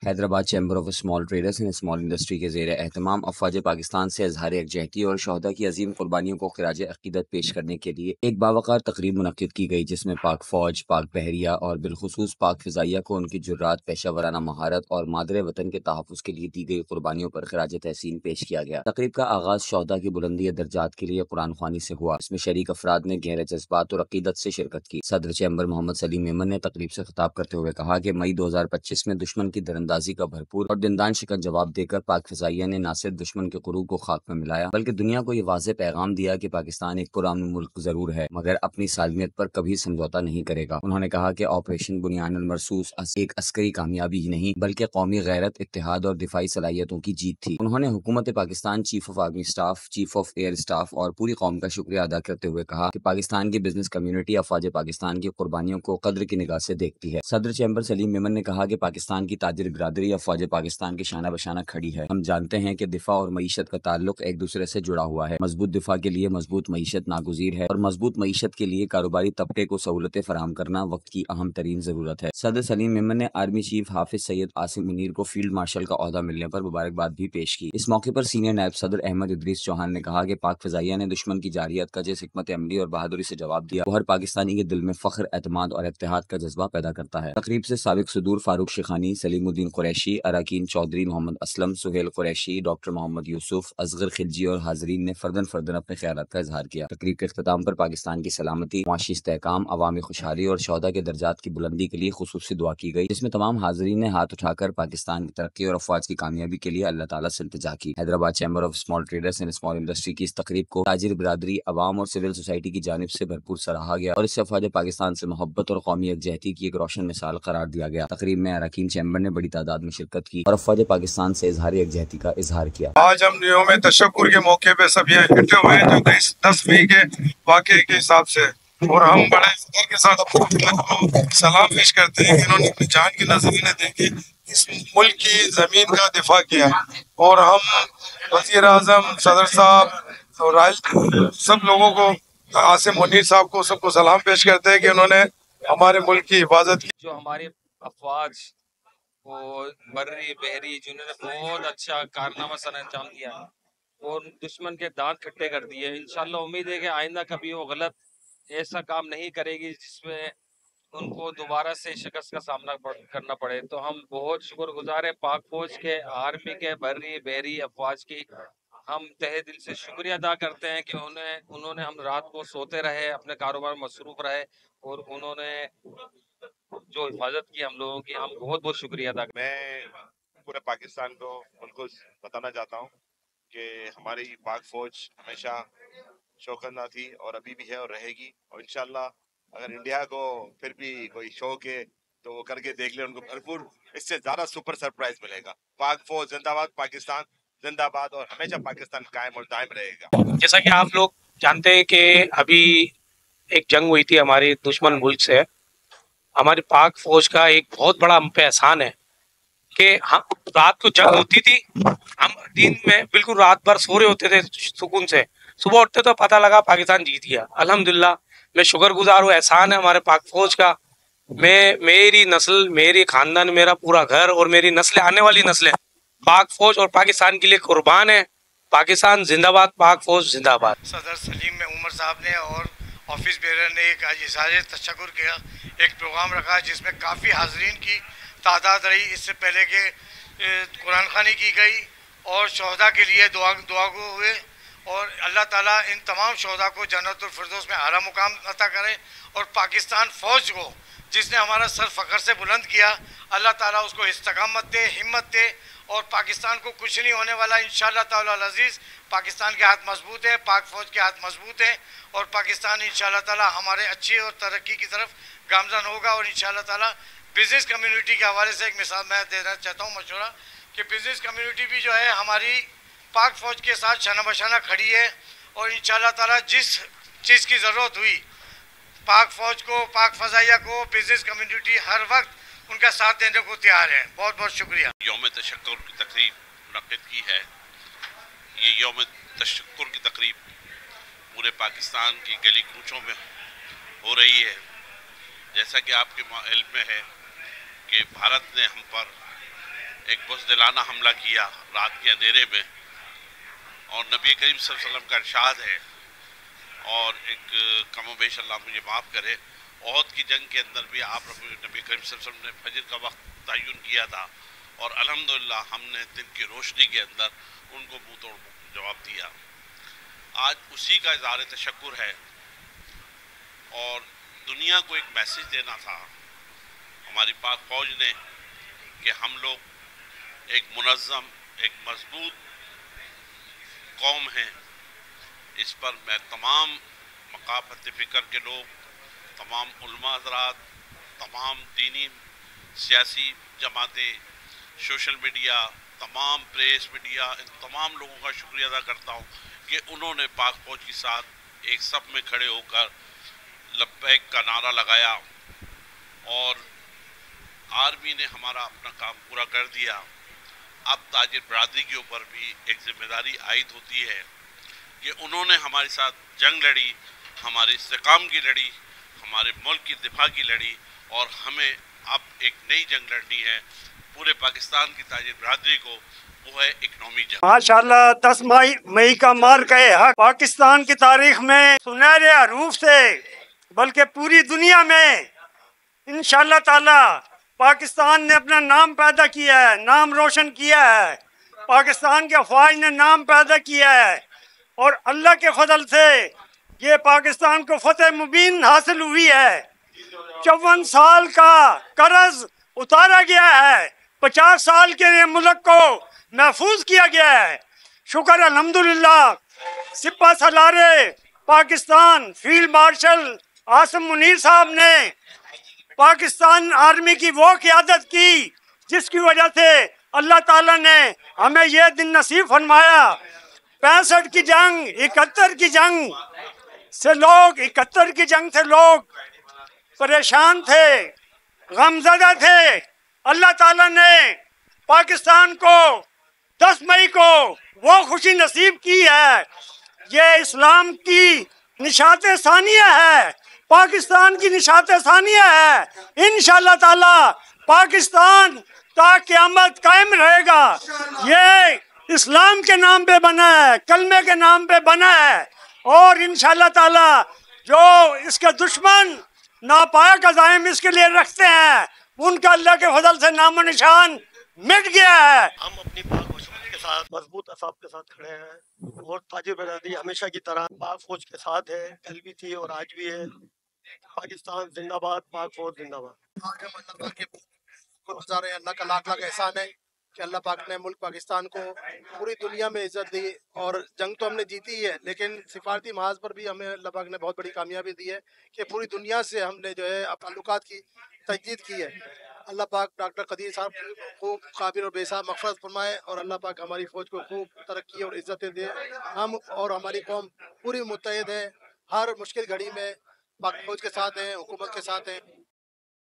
Hyderabad chamber of small traders and small industry کے زیر اہتمام افواج پاکستان سے اظہار یکجہتی اور شہداء کی عظیم قربانیوں کو خراج عقیدت پیش کرنے کے لیے ایک باوقار تقریب منعقد کی گئی، جس میں پاک فوج، پاک بحریہ اور بالخصوص پاک فضائیہ کو ان کی جرات، پیشہ ورانہ مہارت اور مادر وطن کے تحفظ کے لیے دی گئی قربانیوں پر خراج تحسین پیش کیا گیا۔ تقریب کا آغاز شہداء کی بلندی درجات کے لیے قرآن خوانی سے ہوا، اس میں شریک افراد نے گہرے جذبات اور عقیدت سے شرکت کی۔ صدر چیمبر محمد سلیم میمن نے تقریب سے خطاب کرتے ہوئے کہا کہ مئی 2025 میں دشمن کی دراندازی کا بھرپور اور دندان شکن جواب دے کر پاک فضائیہ نے نہ صرف دشمن کے غرور کو خاک میں ملایا، بلکہ دنیا کو یہ واضح پیغام دیا کہ پاکستان ایک پرامن ملک ضرور ہے، مگر اپنی سالمیت پر کبھی سمجھوتہ نہیں کرے گا۔ انہوں نے کہا کہ آپریشن بنیان المرصوص ایک عسکری کامیابی ہی نہیں، بلکہ قومی غیرت، اتحاد اور دفاعی صلاحیتوں کی جیت تھی۔ انہوں نے حکومت Pakistan, chief of army staff, chief of air staff اور پوری قوم کا شکریہ ادا کرتے ہوئے کہا کہ پاکستان کی بزنس کمیونٹی افواج پاکستان کی قربانیوں کو قدر کی نگاہ سے دیکھتی ہے۔ صدر چیمبر سلیم میمن نے کہا کہ پاکستان کی تاجر برادری افواج پاکستان کے شانہ بشانہ کھڑی ہے۔ ہم جانتے ہیں کہ دفاع اور معیشت کا تعلق ایک دوسرے سے جڑا ہوا ہے۔ مضبوط دفاع کے لیے مضبوط معیشت ناگزیر ہے، اور مضبوط معیشت کے لیے کاروباری طبقے کو سہولتیں فراہم کرنا وقت کی اہم ترین ضرورت ہے۔ صدر سلیم میمن نے آرمی چیف حافظ سید عاصم منیر کو فیلڈ مارشل کا عہدہ ملنے پر مبارکباد بھی پیش کی۔ اس موقع پر سینئر نائب صدر احمد ادریس چوہان نے کہا کہ پاک فضائیہ نے دشمن کی جارحیت کا جس حکمت عملی اور بہادری سے جواب دیا، وہ ہر پاکستانی کے دل میں فخر، اعتماد اور اتحاد کا جذبہ پیدا کرتا ہے۔ تقریب سے سابق صدور فاروق شیخانی، سلیم الدین قریشی، اراکین چودھری محمد اسلم، سہیل قریشی، ڈاکٹر محمد یوسف، اصغر خلجی اور حاضرین نے فرداً اپنے خیالات کا اظہار کیا۔ تقریب کے اختتام پر پاکستان کی سلامتی، معاشی استحکام، عوامی خوشحالی اور شہداء کے درجات کی بلندی کے لیے خصوصی دعا کی گئی، جس میں تمام حاضرین نے ہاتھ اٹھا کر پاکستان کی ترقی اور افواج کی کامیابی کے لیے اللہ تعالیٰ سے التجا کی۔ Hyderabad chamber of small traders and small industry کی اس تقریب کو تاجر برادری، عوام اور سول سوسائٹی کی جانب سے بھرپور سراہا گیا، اور اس سے افواج پاکستان سے محبت اور قومی یکجہتی کی ایک روشن مثال قرار دیا گیا۔ تقریب میں اراکین چیمبر نے بڑی تعداد میں شرکت کی اور افواج پاکستان سے اظہار یکجہتی کا اظہار کیا۔ آج ہم یوم تشکر کے موقع پہ سب یہ اکٹھے ہوئے ہیں جو 10 مئی کے واقعے کے حساب سے، اور ہم بڑے فخر کے ساتھ اپنے سلام پیش کرتے ہیں کہ انہوں نے اپنی جان کی نذرانے دے کے اس ملک کی زمین کا دفاع کیا، اور ہم وزیر اعظم، صدر صاحب اور سب لوگوں کو، عاصم منیر صاحب کو، سب کو سلام پیش کرتے ہیں کہ انہوں نے ہمارے ملک کی حفاظت کی۔ جو ہماری افواج وہ بری بحری، جنہوں نے بہت اچھا کارنامہ سر انجام دیا اور دشمن کے دانت کھٹے کر دیے، انشاءاللہ امید ہے کہ آئندہ کبھی وہ غلط ایسا کام نہیں کرے گی جس میں ان کو دوبارہ سے شکست کا سامنا کرنا پڑے۔ تو ہم بہت شکر گزار ہیں پاک فوج کے، آرمی کے، بری بحری افواج کی۔ ہم تہہ دل سے شکریہ ادا کرتے ہیں کہ انہوں نے ہم رات کو سوتے رہے، اپنے کاروبار میں مصروف رہے، اور انہوں نے جو حفاظت کی ہم لوگوں کی، ہم بہت بہت شکریہ ادا کرتے ہیں۔ میں پورے پاکستان کو ان کو بتانا چاہتا ہوں کہ ہماری پاک فوج ہمیشہ شوقندہ تھی، اور ابھی بھی ہے اور رہے گی، اور انشاءاللہ اگر انڈیا کو پھر بھی کوئی شوق ہے تو وہ کر کے دیکھ لیں، ان کو بھرپور اس سے زیادہ سپر سرپرائز ملے گا۔ پاک فوج زندہ باد، پاکستان زندہ باد، اور ہمیشہ پاکستان قائم اور دائم رہے گا۔ جیسا کہ آپ لوگ جانتے ہیں کہ ابھی ایک جنگ ہوئی تھی ہماری دشمن ملک سے، ہماری پاک فوج کا ایک بہت بڑا ہم پہ احسان ہے کہ رات کو جنگ ہوتی تھی، ہم دن میں بالکل رات بھر سو رہے ہوتے تھے سکون سے، صبح اٹھتے تو پتہ لگا پاکستان جیت گیا۔ الحمدللہ میں شکر گزار ہوں، احسان ہے ہمارے پاک فوج کا۔ میری نسل، میری خاندان، میرا پورا گھر اور میری نسلیں، آنے والی نسلیں پاک فوج اور پاکستان کے لیے قربان ہے۔ پاکستان زندہ باد، پاک فوج زندہ باد۔ صدر سلیم میں عمر صاحب نے اور آفس بیرر نے ایک اظہار تشکر کیا، ایک پروگرام رکھا جس میں کافی حاضرین کی تعداد رہی۔ اس سے پہلے کہ قرآن خوانی کی گئی اور شہداء کے لیے دعا گو ہوئے، اور اللہ تعالیٰ ان تمام شہداء کو جنت الفردوس میں اعلیٰ مقام عطا کرے، اور پاکستان فوج کو جس نے ہمارا سر فخر سے بلند کیا، اللہ تعالیٰ اس کو استقامت دے، ہمت دے، اور پاکستان کو کچھ نہیں ہونے والا انشاءاللہ تعالیٰ العزیز۔ پاکستان کے ہاتھ مضبوط ہیں، پاک فوج کے ہاتھ مضبوط ہیں، اور پاکستان انشاءاللہ تعالیٰ ہمارے اچھی اور ترقی کی طرف گامزن ہوگا۔ اور انشاءاللہ تعالیٰ بزنس کمیونٹی کے حوالے سے ایک مثال میں دینا چاہتا ہوں، مشورہ، کہ بزنس کمیونٹی بھی جو ہے ہماری پاک فوج کے ساتھ شانہ بشانہ کھڑی ہے، اور انشاءاللہ تعالیٰ جس چیز کی ضرورت ہوئی پاک فوج کو، پاک فضائیہ کو، بزنس کمیونٹی ہر وقت ان کا ساتھ دینے کو تیار ہے۔ بہت بہت شکریہ۔ یوم تشکر کی تقریب منعقد کی ہے۔ یہ یوم تشکر کی تقریب پورے پاکستان کی گلی کوچوں میں ہو رہی ہے۔ جیسا کہ آپ کے علم میں ہے کہ بھارت نے ہم پر ایک بزدلانہ حملہ کیا رات کے اندھیرے میں، اور نبی کریم صلی اللہ علیہ وسلم کا ارشاد ہے، اور ایک کم و بیش اللہ مجھے معاف کرے، احد کی جنگ کے اندر بھی آپ نبی کریم صلی اللہ علیہ وسلم نے فجر کا وقت تعین کیا تھا، اور الحمدللہ ہم نے دن کی روشنی کے اندر ان کو منہ توڑ جواب دیا۔ آج اسی کا اظہار تشکر ہے، اور دنیا کو ایک میسیج دینا تھا ہماری پاک فوج نے کہ ہم لوگ ایک منظم، ایک مضبوط قوم ہیں۔ اس پر میں تمام مقافت فکر کے لوگ، تمام علماء حضرات، تمام دینی سیاسی جماعتیں، سوشل میڈیا، تمام پریس میڈیا، ان تمام لوگوں کا شکریہ ادا کرتا ہوں کہ انہوں نے پاک فوج کے ساتھ ایک صف میں کھڑے ہو کر لبیک کا نعرہ لگایا، اور آرمی نے ہمارا اپنا کام پورا کر دیا۔ اب تاجر برادری کے اوپر بھی ایک ذمہ داری عائد ہوتی ہے کہ انہوں نے ہمارے ساتھ جنگ لڑی، ہمارے استحکام کی لڑی، ہمارے ملک کی دفاع کی لڑی، اور ہمیں اب ایک نئی جنگ لڑنی ہے پورے پاکستان کی تاجر برادری کو، وہ ہے اکنامی جنگ۔ ماشاءاللہ 10 مئی کا مارکہ حق پاکستان کی تاریخ میں سنہرے حروف سے، بلکہ پوری دنیا میں انشاءاللہ تعالی پاکستان نے اپنا نام پیدا کیا ہے، نام روشن کیا ہے، پاکستان کے افواج نے نام پیدا کیا ہے، اور اللہ کے فضل سے یہ پاکستان کو فتح مبین حاصل ہوئی ہے۔ 54 سال کا قرض اتارا گیا ہے، 50 سال کے لیے ملک کو محفوظ کیا گیا ہے۔ شکر الحمدللہ سپہ سالار پاکستان فیلڈ مارشل عاصم منیر صاحب نے پاکستان آرمی کی وہ قیادت کی جس کی وجہ سے اللہ تعالیٰ نے ہمیں یہ دن نصیب فرمایا۔ 65 کی جنگ، 71 کی جنگ سے لوگ 71 کی جنگ سے لوگ پریشان تھے، غمزدہ تھے۔ اللہ تعالیٰ نے پاکستان کو 10 مئی کو وہ خوشی نصیب کی ہے۔ یہ اسلام کی نشاط ثانیہ ہے، پاکستان کی نشاط ثانیہ ہے۔ انشاءاللہ تعالی پاکستان تا قیامت قائم رہے گا۔ یہ اسلام کے نام پہ بنا ہے، کلمے کے نام پہ بنا ہے، اور انشاءاللہ تعالی جو اس کے دشمن ناپائق عزائم اس کے لیے رکھتے ہیں، ان کا اللہ کے فضل سے نام و نشان مٹ گیا ہے۔ ہم اپنی پاک فوج کے ساتھ مضبوط اعصاب کے ساتھ کھڑے ہیں، اور تاجر برادری ہمیشہ کی طرح پاک فوج کے ساتھ ہے، کل بھی تھی اور آج بھی ہے۔ پاکستان زندہ باد، پاک فوج زندہ باد۔ آج ہم اللہ پاک کے گزار ہیں، اللہ کا لاکھ لاکھ احسان ہے کہ اللہ پاک نے ملک پاکستان کو پوری دنیا میں عزت دی، اور جنگ تو ہم نے جیتی ہی ہے، لیکن سفارتی محاذ پر بھی ہمیں اللہ پاک نے بہت بڑی کامیابی دی ہے کہ پوری دنیا سے ہم نے جو ہے تعلقات کی تجدید کی ہے۔ اللہ پاک ڈاکٹر قدیر صاحب خوب قابل اور بے حساب مغفرت فرمائے، اور اللہ پاک ہماری فوج کو خوب ترقی اور عزتیں دے۔ ہم اور ہماری قوم پوری متحد ہے، ہر مشکل گھڑی میں پاک فوج کے ساتھ ہیں، حکومت کے ساتھ ہیں۔